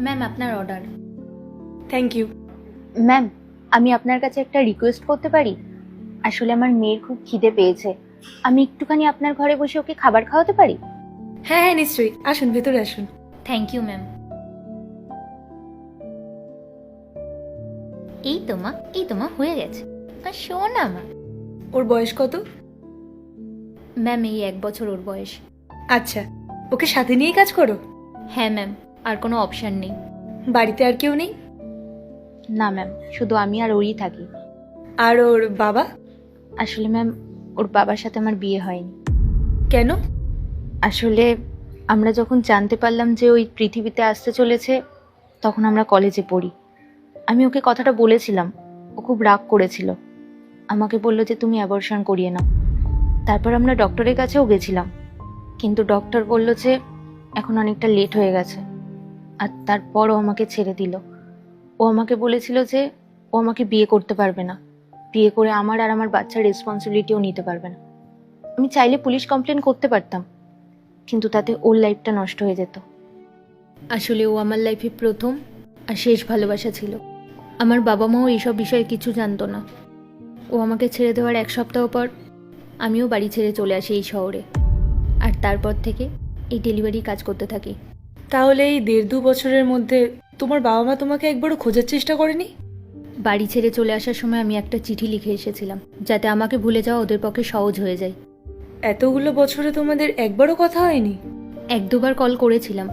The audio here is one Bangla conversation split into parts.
ম্যাম আপনার অর্ডার। Thank you. ম্যাম, আমি আপনার কাছে একটা রিকোয়েস্ট করতে পারি? আসলে আমার মেয়ের খুব খিদে পেয়েছে, আমি একটুখানি আপনার ঘরে বসে ওকে খাবার খাওয়াতে পারি? হ্যাঁ হ্যাঁ নিশ্চয়ই, আসুন ভেতরে আসুন। Thank you ma'am. এই তো মা হয়ে গেছে। আর শোন না মা। ওর বয়স কত? ম্যাম এই 1 বছর ওর বয়স। আচ্ছা, ওকে সাথে নিয়েই কাজ করো? হ্যাঁ ম্যাম, আর কোনো অপশান নেই। বাড়িতে আর কেউ নেই? না ম্যাম, শুধু আমি আর ওই থাকি। আর ওর বাবা? আসলে ম্যাম, ওর বাবার সাথে আমার বিয়ে হয়নি। কেন? আসলে আমরা যখন জানতে পারলাম যে ওই পৃথিবীতে আসতে চলেছে, তখন আমরা কলেজে পড়ি। আমি ওকে কথাটা বলেছিলাম, ও খুব রাগ করেছিল। আমাকে বললো যে তুমি অ্যাবর্শন করিয়ে নাও। তারপর আমরা ডক্টরের কাছেও গেছিলাম, কিন্তু ডক্টর বলল যে এখন অনেকটা লেট হয়ে গেছে। আর তারপরও আমাকে ছেড়ে দিল। ও আমাকে বলেছিল যে ও আমাকে বিয়ে করতে পারবে না, বিয়ে করে আমার আর আমার বাচ্চার রেসপন্সিবিলিটিও নিতে পারবে না। আমি চাইলে পুলিশ কমপ্লেন করতে পারতাম, কিন্তু তাতে ওর লাইফটা নষ্ট হয়ে যেত। আসলে ও আমার লাইফে প্রথম আর শেষ ভালোবাসা ছিল। আমার বাবা মাও এইসব বিষয়ে কিছু জানতো না। ও আমাকে ছেড়ে দেওয়ার 1 সপ্তাহ পর আমিও বাড়ি ছেড়ে চলে আসি এই শহরে। আর তারপর থেকে এই ডেলিভারি কাজ করতে থাকি। তাহলে এই 1.5-2 বছরের মধ্যে তোমার বাবা মা তোমাকে একবারও খোঁজার চেষ্টা করেনি? বাড়ি ছেড়ে চলে আসার সময় আমি একটা চিঠি লিখে এসেছিলাম, যাতে আমাকে ভুলে যাওয়া ওদের পক্ষে সহজ হয়ে যায়। এতগুলো বছরে তোমাদের একবারও কথা হয়নি? 1-2 বার কল করেছিলাম,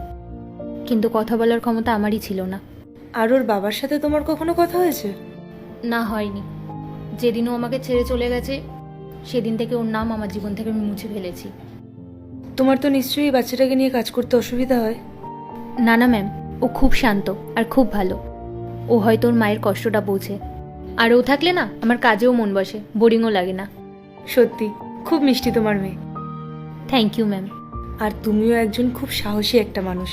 কিন্তু কথা বলার ক্ষমতা আমারই ছিল না। আর ওর বাবার সাথে তোমার কখনো কথা হয়েছে? না, হয়নি। যেদিনও আমাকে ছেড়ে চলে গেছে, সেদিন থেকে ওর নাম আমার জীবন থেকে আমি মুছে ফেলেছি। তোমার তো নিশ্চয়ই বাচ্চাটাকে নিয়ে কাজ করতে অসুবিধা হয়? না না ম্যাম, ও খুব শান্ত আর খুব ভালো। ও হয়তো ওর মায়ের কষ্টটা বোঝে। আর ও থাকলে না আমার কাজেও মন বসে, বোরিংও লাগে না। সত্যি খুব মিষ্টি তোমার মেয়ে। Thank you ma'am. আর তুমিও একজন খুব সাহসী একটা মানুষ।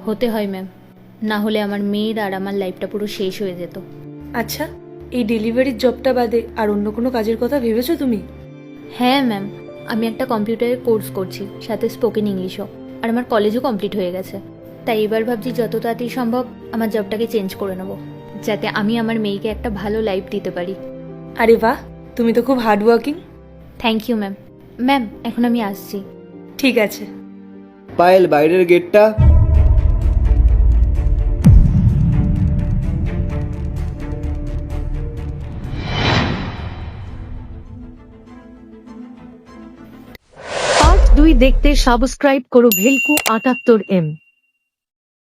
হতে হয় ম্যাম, না হলে আমার মেয়ের আর আমার লাইফটা পুরো শেষ হয়ে যেত। আচ্ছা, এই ডেলিভারির জবটা বাদে আর অন্য কোনো কাজের কথা ভেবেছো তুমি? হ্যাঁ ম্যাম, আমি একটা কম্পিউটারের কোর্স করছি, সাথে স্পোকেন ইংলিশও। আর আমার কলেজও কমপ্লিট হয়ে গেছে। তাই এবার ভাবছি যত তাড়াতাড়ি সম্ভব আমার জবটাকে চেঞ্জ করে নেব, যাতে আমি আমার মেয়েকে একটা ভালো লাইফ দিতে পারি। আরে বাহ, তুমি তো খুব hard working. Thank you ma'am. Ma'am এখন আমি আসছি। ঠিক আছে। পায়েল, বাইরের গেটটা। পার্ট 2 দেখতে সাবস্ক্রাইব করো ভেলকু 78M।